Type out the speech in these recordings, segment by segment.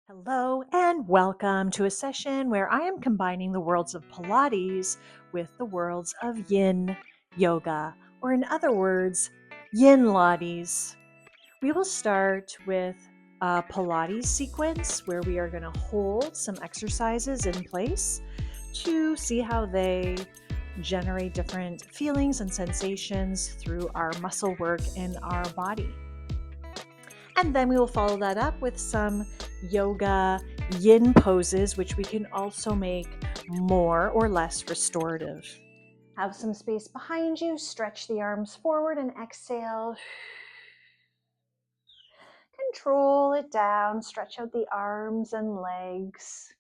Hello and welcome to a session where I am combining the worlds of Pilates with the worlds of Yin Yoga, or in other words, Yin Lattes. We will start with a Pilates sequence where we are going to hold some exercises in place to see how they generate different feelings and sensations through our muscle work in our body. And then we will follow that up with some yoga yin poses, which we can also make more or less restorative. Have some space behind you, stretch the arms forward and exhale. Control it down, stretch out the arms and legs.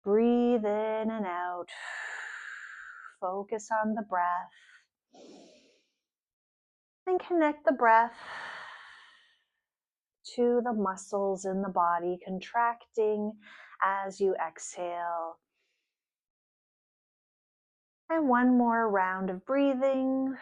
Breathe in and out. Focus on the breath. And connect the breath to the muscles in the body, contracting as you exhale. And one more round of breathing.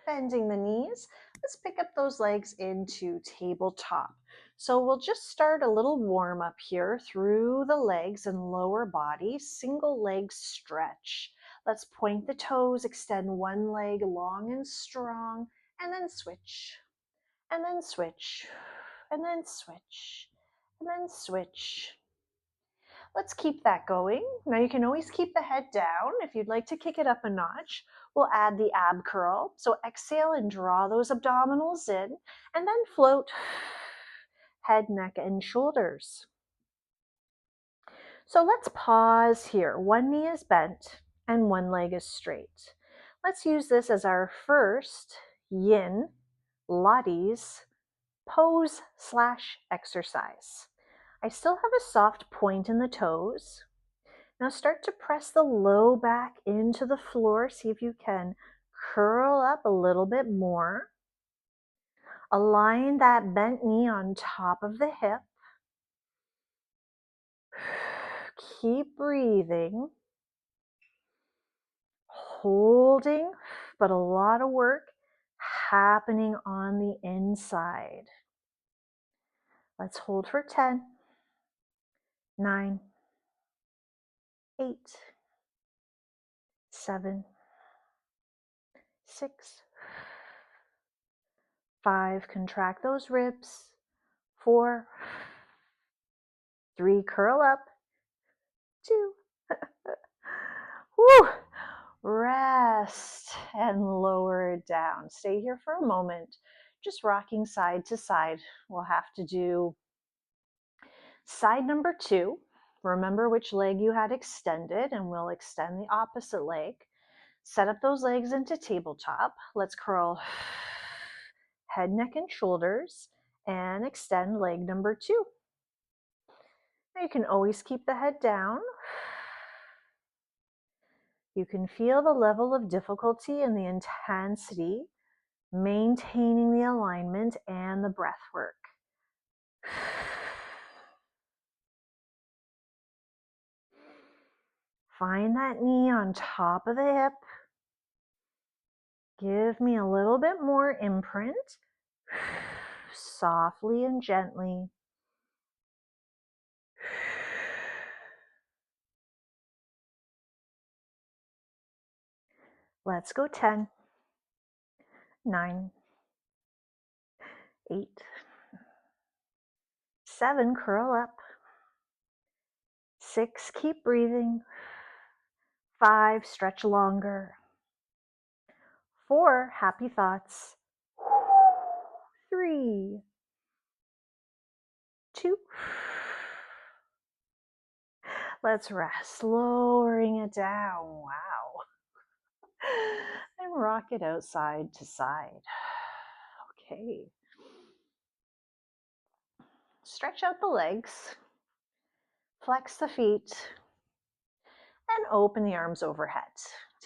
Bending the knees. Let's pick up those legs into tabletop. So we'll just start a little warm up here through the legs and lower body. Single leg stretch. Let's point the toes, extend one leg long and strong, and then switch. And then switch. And then switch. And then switch. Let's keep that going. Now you can always keep the head down. If you'd like to kick it up a notch, we'll add the ab curl. So exhale and draw those abdominals in, and then float head, neck, and shoulders. So let's pause here. One knee is bent and one leg is straight. Let's use this as our first yin Lattes pose / exercise. I still have a soft point in the toes. Now start to press the low back into the floor. See if you can curl up a little bit more. Align that bent knee on top of the hip. Keep breathing. Holding, but a lot of work happening on the inside. Let's hold for 10, 9, 8, 7, 6, 5, contract those ribs, 4, 3, curl up, 2, woo, rest and lower it down. Stay here for a moment, just rocking side to side. We'll have to do side number 2. Remember which leg you had extended, and we'll extend the opposite leg. Set up those legs into tabletop. Let's curl head, neck, and shoulders, and extend leg number 2. Now you can always keep the head down. You can feel the level of difficulty and the intensity, maintaining the alignment and the breath work. Find that knee on top of the hip. Give me a little bit more imprint. Softly and gently. Let's go 10, 9, 8, 7, curl up. 6, keep breathing. 5, stretch longer. 4, happy thoughts. 3, 2. Let's rest, lowering it down. Wow. And rock it out side to side. Okay. Stretch out the legs. Flex the feet. And open the arms overhead.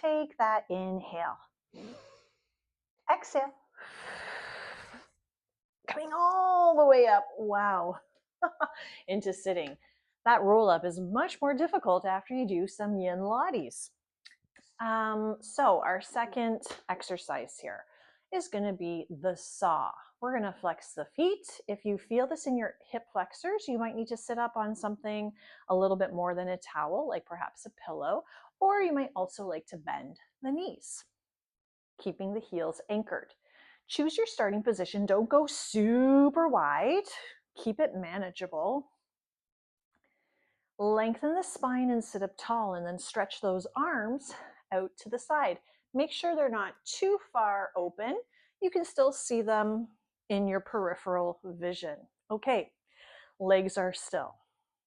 Take that inhale. Exhale. Coming all the way up. Wow. Into sitting. That roll up is much more difficult after you do some yin Lattes. So our second exercise here is going to be the saw. We're going to flex the feet. If you feel this in your hip flexors, you might need to sit up on something a little bit more than a towel, like perhaps a pillow, or you might also like to bend the knees, keeping the heels anchored. Choose your starting position. Don't go super wide. Keep it manageable. Lengthen the spine and sit up tall, and then stretch those arms out to the side. Make sure they're not too far open. You can still see them in your peripheral vision. Okay, legs are still.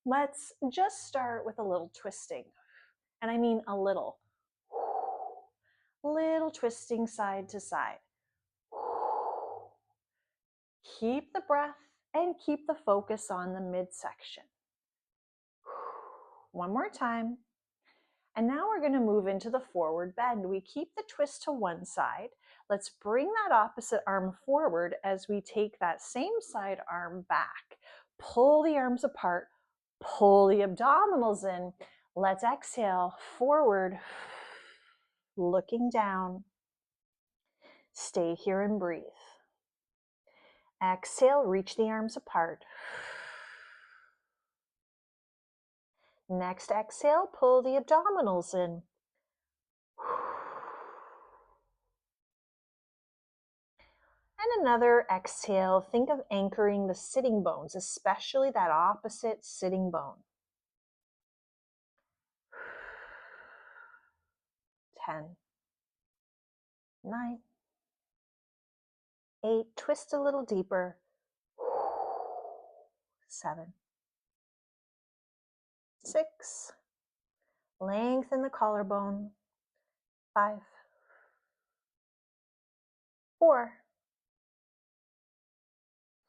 Let's just start with a little twisting. And I mean a little. Little twisting side to side. Keep the breath and keep the focus on the midsection. One more time. And now we're going to move into the forward bend. We keep the twist to one side. Let's bring that opposite arm forward as we take that same side arm back. Pull the arms apart, pull the abdominals in. Let's exhale forward, looking down. Stay here and breathe. Exhale, reach the arms apart. Next exhale, pull the abdominals in. And another exhale, think of anchoring the sitting bones, especially that opposite sitting bone. 10, 9, 8, twist a little deeper. 7, 6, lengthen the collarbone. 5, 4,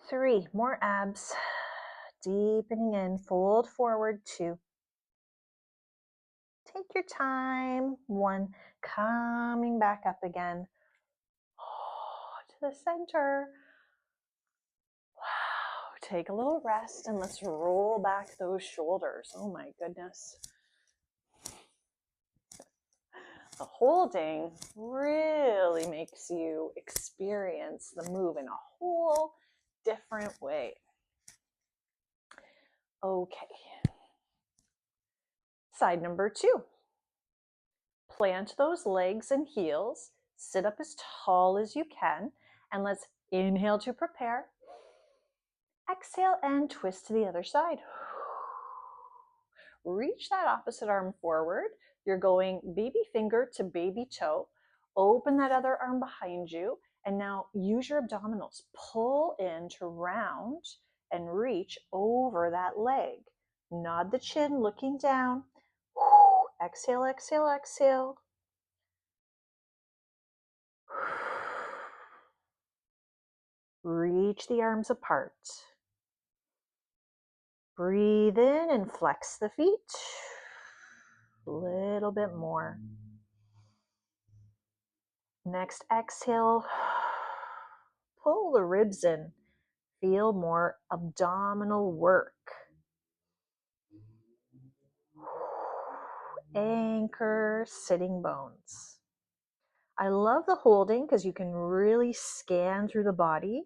3, more abs. Deepening in, fold forward. 2. Take your time. 1, coming back up again. To the center. Wow, take a little rest and let's roll back those shoulders. Oh my goodness. The holding really makes you experience the move in a whole different way. Okay. Side number 2. Plant those legs and heels. Sit up as tall as you can. And let's inhale to prepare. Exhale and twist to the other side. Reach that opposite arm forward. You're going baby finger to baby toe. Open that other arm behind you. And now use your abdominals. Pull in to round and reach over that leg. Nod the chin, looking down. Exhale, exhale, exhale. Reach the arms apart. Breathe in and flex the feet. A little bit more. Next exhale, pull the ribs in. Feel more abdominal work. Anchor sitting bones. I love the holding because you can really scan through the body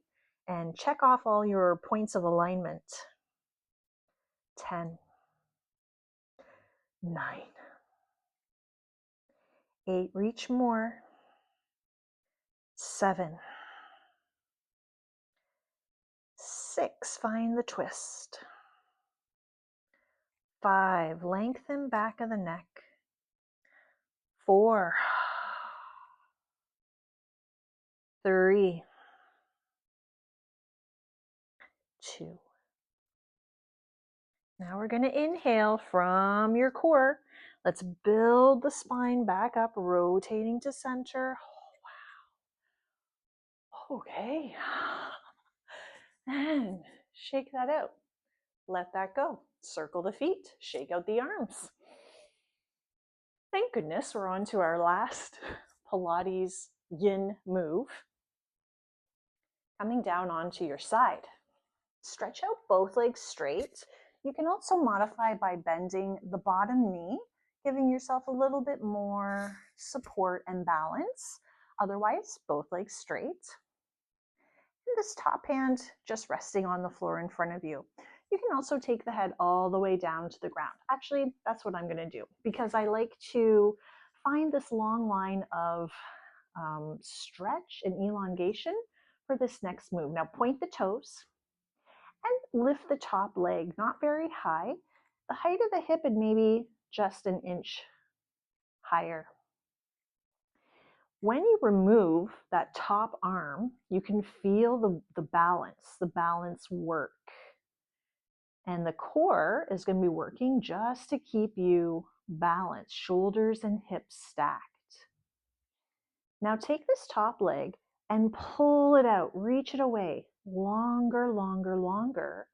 and check off all your points of alignment. 10, 9, 8, reach more. 7, 6, find the twist. 5, lengthen back of the neck. 4, 3, 2. Now we're going to inhale from your core. Let's build the spine back up, rotating to center. Oh, wow. Okay. And shake that out. Let that go. Circle the feet. Shake out the arms. Thank goodness we're on to our last Pilates yin move. Coming down onto your side. Stretch out both legs straight. You can also modify by bending the bottom knee, giving yourself a little bit more support and balance. Otherwise, both legs straight. And this top hand just resting on the floor in front of you. You can also take the head all the way down to the ground. Actually, that's what I'm going to do because I like to find this long line of stretch and elongation for this next move. Now point the toes and lift the top leg, not very high. The height of the hip and maybe just an inch higher. When you remove that top arm, you can feel the balance work. And the core is going to be working just to keep you balanced, shoulders and hips stacked. Now take this top leg and pull it out, reach it away, longer, longer, longer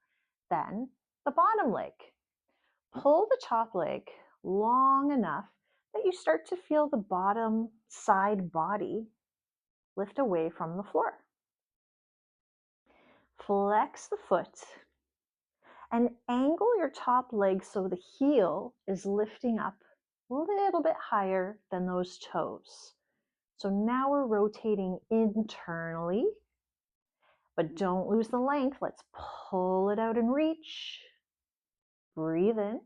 than the bottom leg. Pull the top leg long enough that you start to feel the bottom side body lift away from the floor. Flex the foot and angle your top leg so the heel is lifting up a little bit higher than those toes. So now we're rotating internally, but don't lose the length. Let's pull it out and reach. Breathe in.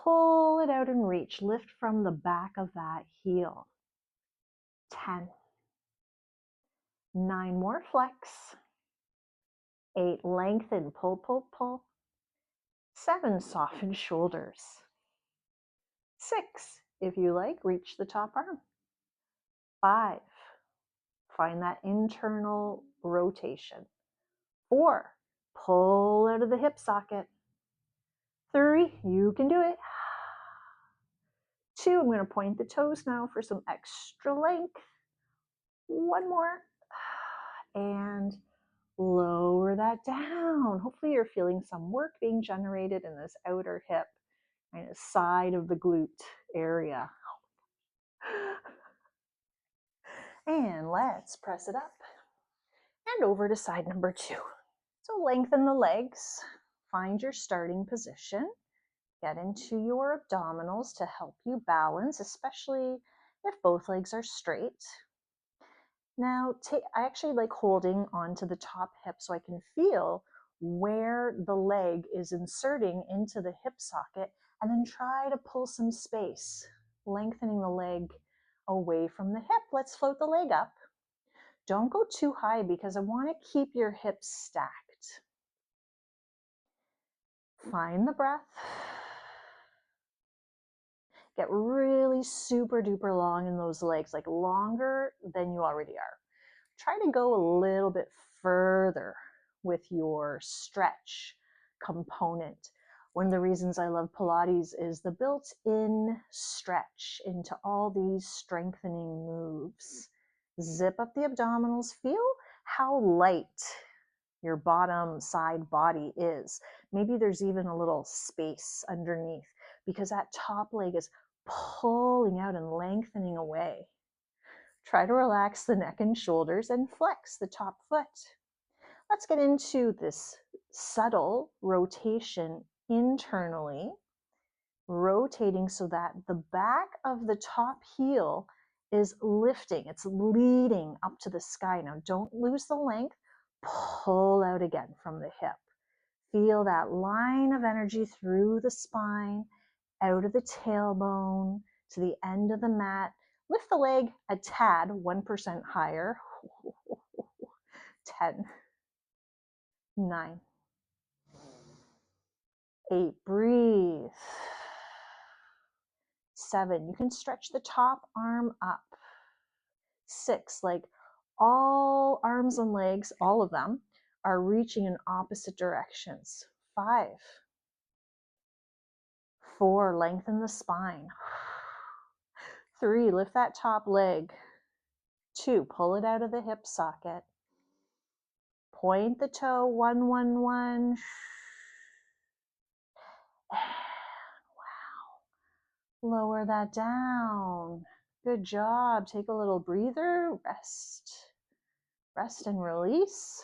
Pull it out and reach. Lift from the back of that heel. 10. 9 more, flex. 8, lengthen, pull, pull, pull. 7, soften shoulders. 6, if you like, reach the top arm. 5, find that internal rotation. 4, pull out of the hip socket. 3, you can do it. 2, I'm going to point the toes now for some extra length. 1 more. And lower that down. Hopefully you're feeling some work being generated in this outer hip, kind of side of the glute area. And let's press it up and over to side number 2. So lengthen the legs, find your starting position, get into your abdominals to help you balance, especially if both legs are straight. Now, I actually like holding onto the top hip so I can feel where the leg is inserting into the hip socket, and then try to pull some space, lengthening the leg away from the hip. Let's float the leg up. Don't go too high because I want to keep your hips stacked. Find the breath. Get really super duper long in those legs, like longer than you already are. Try to go a little bit further with your stretch component. One of the reasons I love Pilates is the built-in stretch into all these strengthening moves. Zip up the abdominals. Feel how light your bottom side body is. Maybe there's even a little space underneath because that top leg is pulling out and lengthening away. Try to relax the neck and shoulders and flex the top foot. Let's get into this subtle rotation internally, rotating so that the back of the top heel is lifting. It's leading up to the sky. Now don't lose the length. Pull out again from the hip. Feel that line of energy through the spine, out of the tailbone, to the end of the mat. Lift the leg a tad, 1% higher. 10, 9, 8, breathe. 7, you can stretch the top arm up. 6, like all arms and legs, all of them, are reaching in opposite directions. 5, 4, lengthen the spine. 3, lift that top leg. 2, pull it out of the hip socket. Point the toe, 1, 1, 1. Wow. Lower that down. Good job. Take a little breather. Rest. Rest and release.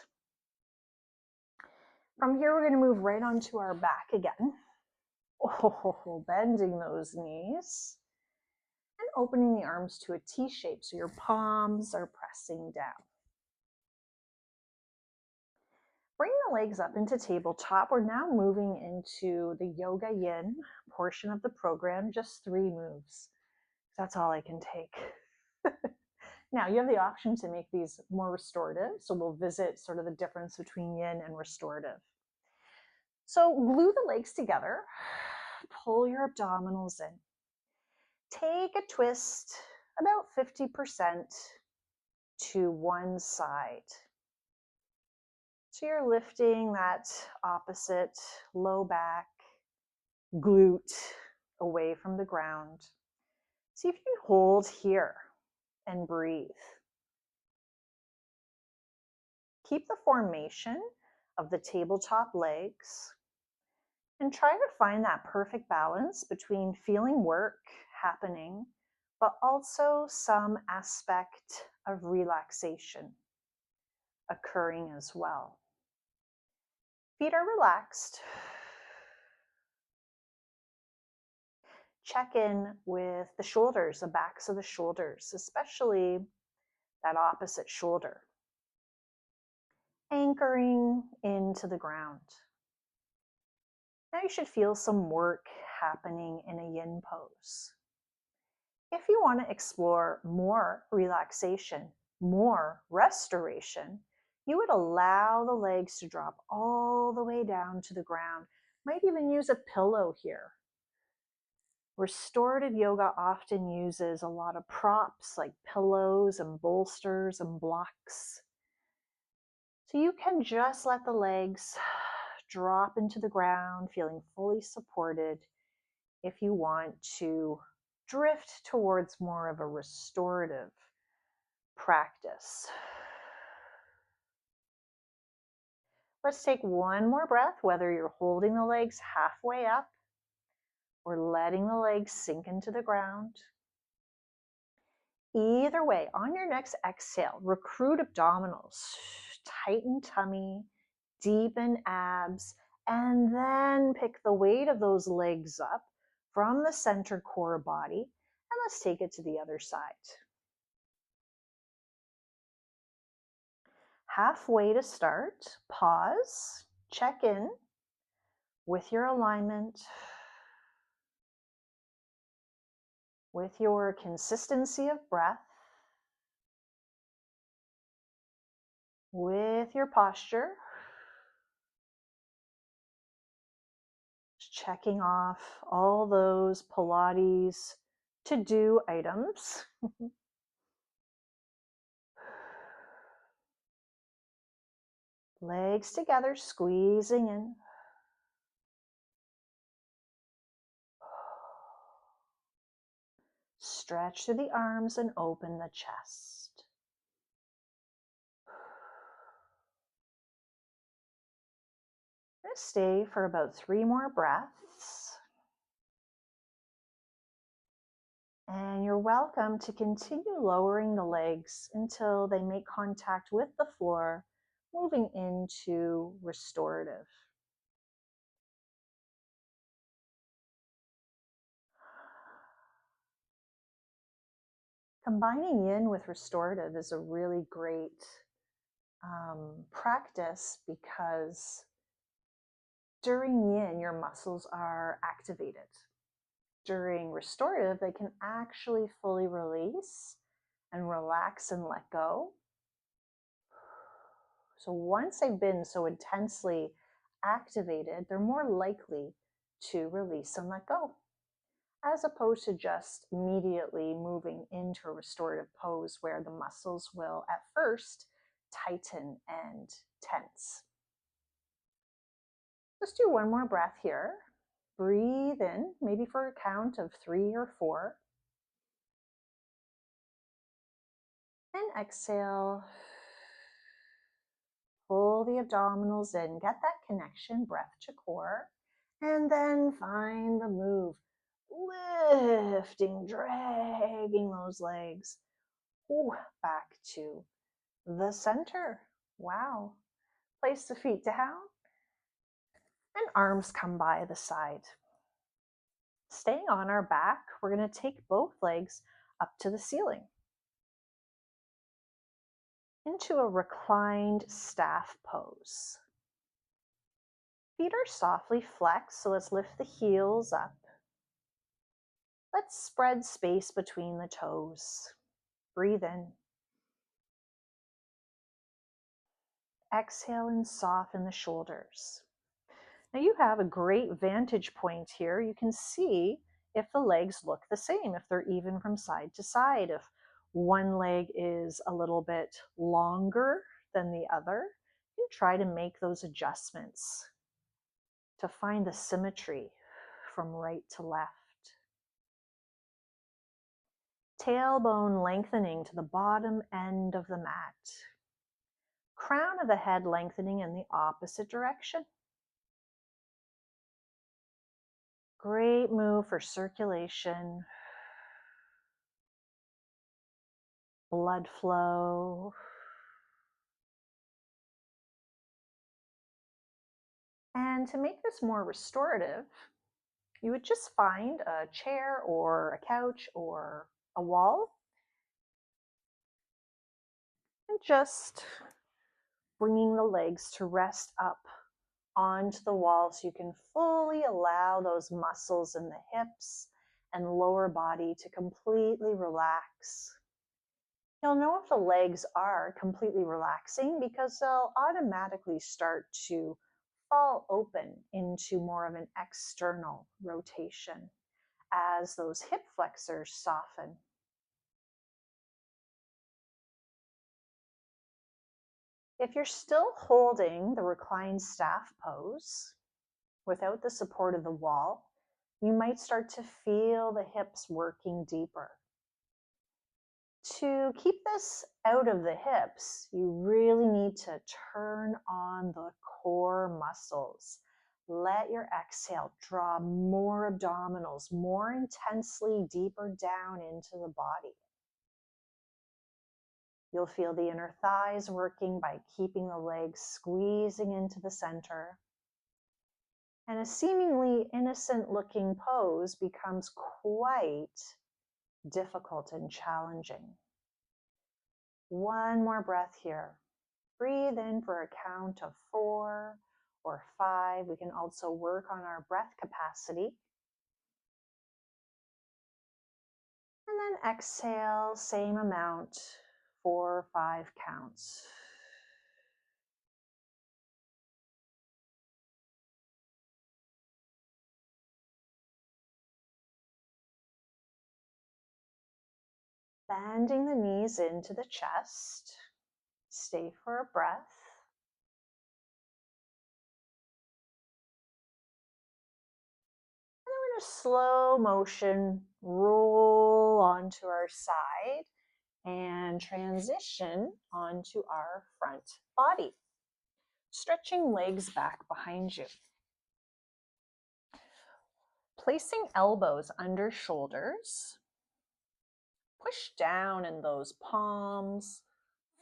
From here, we're going to move right onto our back again. Oh, bending those knees. And opening the arms to a T shape so your palms are pressing down. Bring the legs up into tabletop. We're now moving into the Yoga Yin portion of the program, just 3 moves. That's all I can take. Now, you have the option to make these more restorative, so we'll visit sort of the difference between yin and restorative. So glue the legs together, pull your abdominals in. Take a twist about 50% to one side. So you're lifting that opposite low back, glute away from the ground. See if you can hold here and breathe. Keep the formation of the tabletop legs and try to find that perfect balance between feeling work happening, but also some aspect of relaxation occurring as well. Feet are relaxed. Check in with the shoulders, the backs of the shoulders, especially that opposite shoulder. Anchoring into the ground. Now you should feel some work happening in a yin pose. If you want to explore more relaxation, more restoration, you would allow the legs to drop all the way down to the ground. Might even use a pillow here. Restorative yoga often uses a lot of props like pillows and bolsters and blocks. So you can just let the legs drop into the ground, feeling fully supported if you want to drift towards more of a restorative practice. Let's take one more breath, whether you're holding the legs halfway up or letting the legs sink into the ground. Either way, on your next exhale, recruit abdominals, tighten tummy, deepen abs, and then pick the weight of those legs up from the center core body, and let's take it to the other side. Halfway to start, pause, check in with your alignment, with your consistency of breath, with your posture. Checking off all those Pilates to-do items. Legs together, squeezing in. Stretch through the arms and open the chest. Stay for about 3 more breaths. And you're welcome to continue lowering the legs until they make contact with the floor, moving into restorative. Combining yin with restorative is a really great practice because during yin, your muscles are activated. During restorative, they can actually fully release and relax and let go. So once they've been so intensely activated, they're more likely to release and let go, as opposed to just immediately moving into a restorative pose where the muscles will at first tighten and tense. Let's do one more breath here. Breathe in, maybe for a count of 3 or 4. And exhale. Pull the abdominals in, get that connection, breath to core, and then find the move. Lifting, dragging those legs back to the center. Wow. Place the feet down and arms come by the side. Staying on our back, we're going to take both legs up to the ceiling into a reclined staff pose. Feet are softly flexed, so let's lift the heels up. Let's spread space between the toes. Breathe in. Exhale and soften the shoulders. Now you have a great vantage point here. You can see if the legs look the same, if they're even from side to side, if one leg is a little bit longer than the other. You try to make those adjustments to find the symmetry from right to left. Tailbone lengthening to the bottom end of the mat. Crown of the head lengthening in the opposite direction. Great move for circulation, blood flow. And to make this more restorative, you would just find a chair or a couch or a wall and just bringing the legs to rest up onto the wall so you can fully allow those muscles in the hips and lower body to completely relax. You'll know if the legs are completely relaxing because they'll automatically start to fall open into more of an external rotation as those hip flexors soften. If you're still holding the reclined staff pose without the support of the wall, you might start to feel the hips working deeper. To keep this out of the hips, you really need to turn on the core muscles. Let your exhale draw more abdominals, more intensely deeper down into the body. You'll feel the inner thighs working by keeping the legs squeezing into the center. And a seemingly innocent looking pose becomes quite difficult and challenging. One more breath here. Breathe in for a count of 4 or 5. We can also work on our breath capacity. And then exhale, same amount, 4 or 5 counts. Bending the knees into the chest. Stay for a breath. And then we're going to slow motion roll onto our side and transition onto our front body. Stretching legs back behind you. Placing elbows under shoulders. Push down in those palms,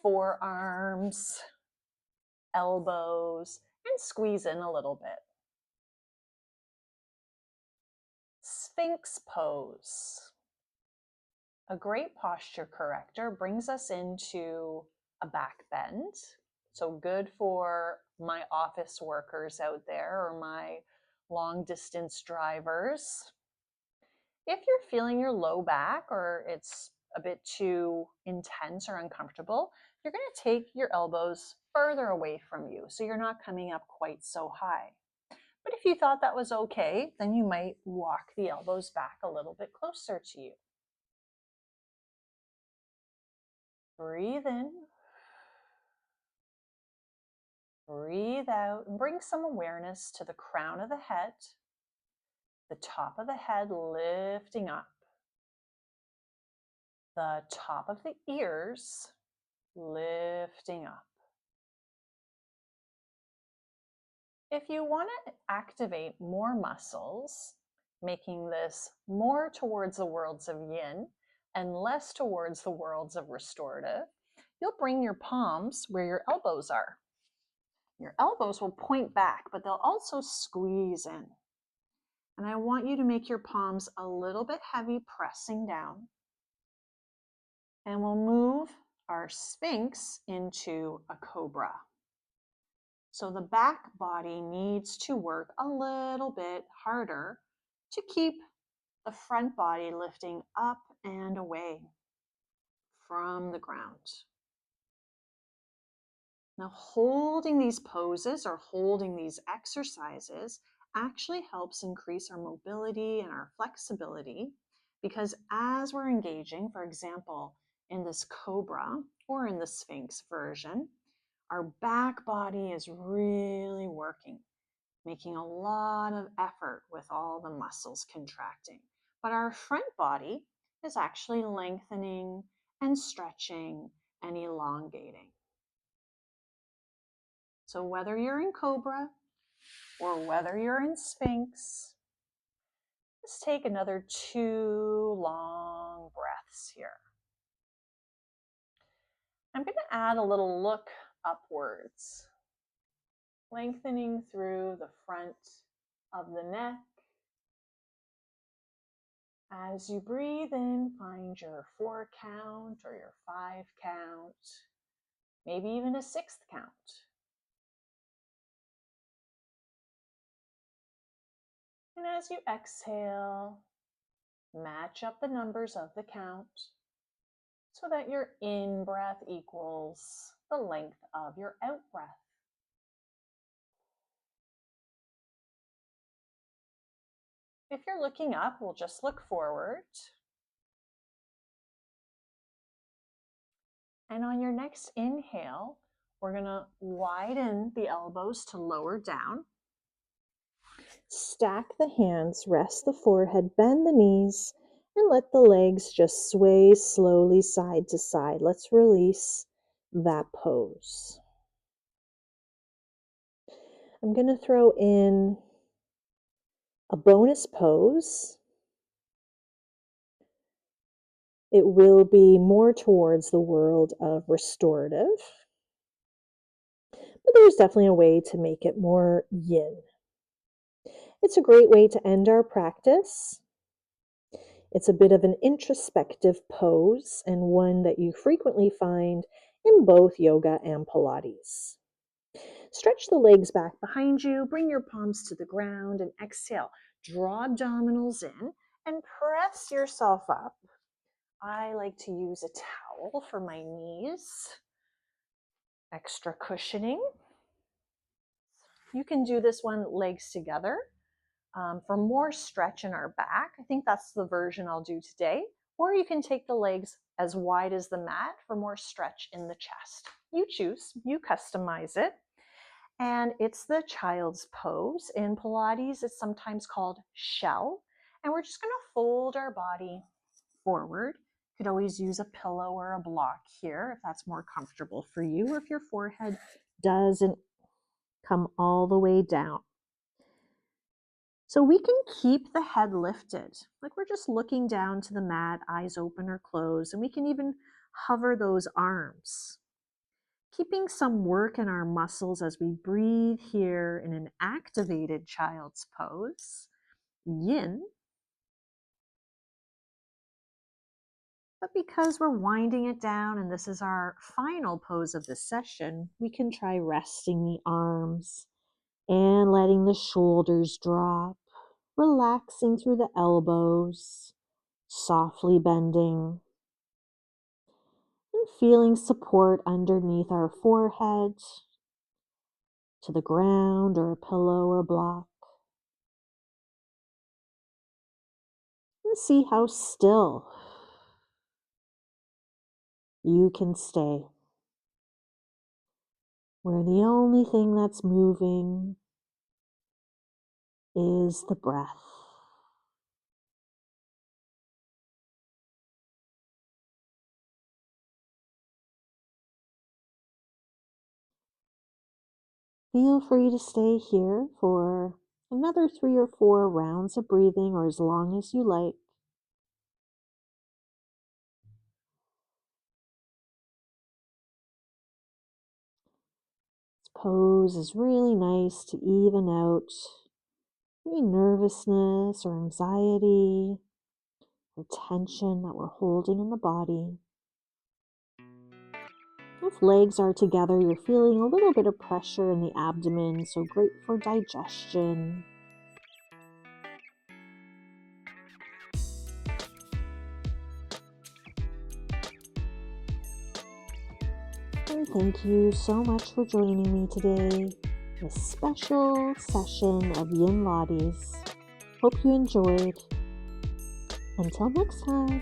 forearms, elbows, and squeeze in a little bit. Sphinx pose. A great posture corrector brings us into a back bend. So good for my office workers out there or my long distance drivers. If you're feeling your low back or it's a bit too intense or uncomfortable, you're going to take your elbows further away from you so you're not coming up quite so high. But if you thought that was okay, then you might walk the elbows back a little bit closer to you. Breathe in. Breathe out and bring some awareness to the crown of the head, the top of the head lifting up, the top of the ears lifting up. If you want to activate more muscles, making this more towards the worlds of yin and less towards the worlds of restorative, you'll bring your palms where your elbows are. Your elbows will point back, but they'll also squeeze in. And I want you to make your palms a little bit heavy, pressing down. And we'll move our Sphinx into a cobra. So the back body needs to work a little bit harder to keep the front body lifting up and away from the ground. Now, holding these poses or holding these exercises actually helps increase our mobility and our flexibility, because as we're engaging, for example, in this cobra or in the Sphinx version, our back body is really working, making a lot of effort with all the muscles contracting. But our front body is actually lengthening and stretching and elongating. So whether you're in Cobra or whether you're in Sphinx, let's take another 2 long breaths here. I'm going to add a little look upwards, lengthening through the front of the neck. As you breathe in, find your 4 count or your 5 count, maybe even a 6th count. And as you exhale, match up the numbers of the count so that your in-breath equals the length of your out-breath. If you're looking up, we'll just look forward. And on your next inhale, we're going to widen the elbows to lower down. Stack the hands, rest the forehead, bend the knees, and let the legs just sway slowly side to side. Let's release that pose. I'm going to throw in a bonus pose. It will be more towards the world of restorative, but there's definitely a way to make it more yin. It's a great way to end our practice. It's a bit of an introspective pose and one that you frequently find in both yoga and Pilates. Stretch the legs back behind you, bring your palms to the ground, and exhale. Draw abdominals in and press yourself up. I like to use a towel for my knees. Extra cushioning. You can do this one legs together for more stretch in our back. I think that's the version I'll do today. Or you can take the legs as wide as the mat for more stretch in the chest. You choose, you customize it. And it's the child's pose. In Pilates, it's sometimes called shell. And we're just going to fold our body forward. You could always use a pillow or a block here if that's more comfortable for you, or if your forehead doesn't come all the way down. So we can keep the head lifted, like we're just looking down to the mat, eyes open or closed, and we can even hover those arms. Keeping some work in our muscles as we breathe here in an activated child's pose, yin. But because we're winding it down and this is our final pose of the session, we can try resting the arms and letting the shoulders drop, relaxing through the elbows, softly bending, and feeling support underneath our forehead, to the ground or a pillow or block. And see how still you can stay, where the only thing that's moving is the breath. Feel free to stay here for another 3 or 4 rounds of breathing, or as long as you like. This pose is really nice to even out any nervousness or anxiety or tension that we're holding in the body. If legs are together, you're feeling a little bit of pressure in the abdomen, so great for digestion. And thank you so much for joining me today. This special session of Yin Lattes. Hope you enjoyed. Until next time.